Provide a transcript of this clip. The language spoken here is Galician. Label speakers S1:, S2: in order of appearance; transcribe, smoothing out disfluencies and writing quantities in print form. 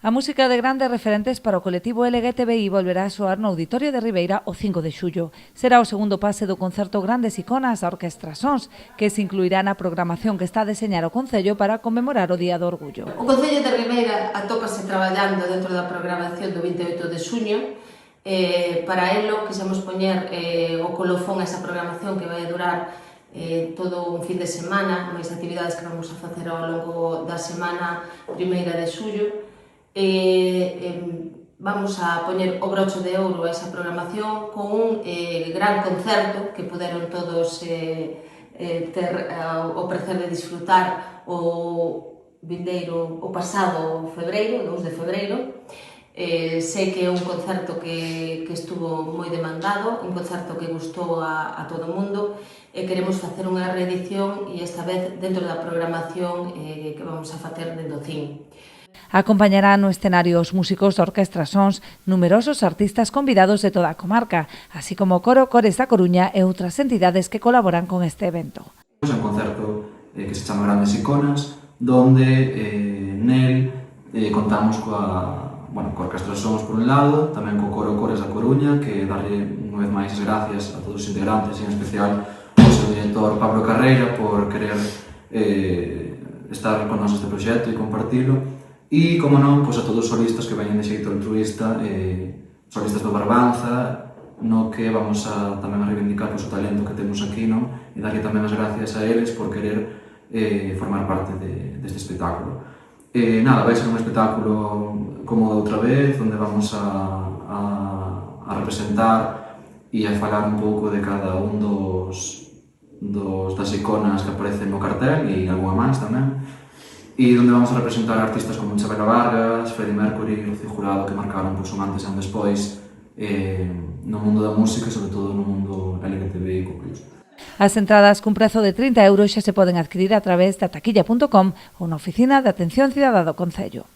S1: A música de grandes referentes para o colectivo LGTBI volverá a soar no Auditorio de Ribeira o 5 de xullo. Será o segundo pase do concerto Grandes Iconas da Orquestra Sons, que se incluirá na programación que está a deseñar o Concello para conmemorar o Día do Orgullo.
S2: O Concello de Ribeira atópase traballando dentro da programación do 28 de xuño. Para elo quixemos poñer o colofón a esa programación que vai durar todo un fin de semana, máis actividades que vamos a facer ao longo da semana primeira de xullo. Vamos a poñer o broche de ouro a esa programación con un gran concerto que poderon todos ter o prazer de disfrutar o pasado febreiro, 2 de febreiro. Sei que é un concerto que estuvo moi demandado, un concerto que gustou a todo o mundo, e queremos facer unha reedición e esta vez dentro da programación que vamos a facer dentro do CIN.
S1: Acompañarán no escenario os músicos da Orquestra Sons, numerosos artistas convidados de toda a comarca, así como coro, cores da Coruña e outras entidades que colaboran con este evento.
S3: É un concerto que se chama Grandes Iconas, donde nel contamos coa Orquestra Sons por un lado, tamén co coro Cores da Coruña, que darlle unha vez máis as gracias a todos os integrantes, e en especial ao seu director Pablo Carreira por querer estar con nos este proxecto e compartilo. E, como non, a todos os solistas que veñen de xeito altruista, solistas do Barbanza, no que vamos a tamén a reivindicar o talento que temos aquí, non? E darlle tamén as gracias a eles por querer formar parte deste espectáculo. Vai ser un espectáculo como de outra vez, onde vamos a representar e a falar un pouco de cada un das iconas que aparecen no cartel e algunha máis tamén. E onde vamos a representar artistas como Chabela Vargas, Freddie Mercury, Rocío Jurado, que marcaron un antes e un despois no mundo da música e sobre todo no mundo LGTBI+.
S1: As entradas cun prezo de 30 € xa se poden adquirir a través de taquilla.com ou na Oficina de Atención Cidadá do Concello.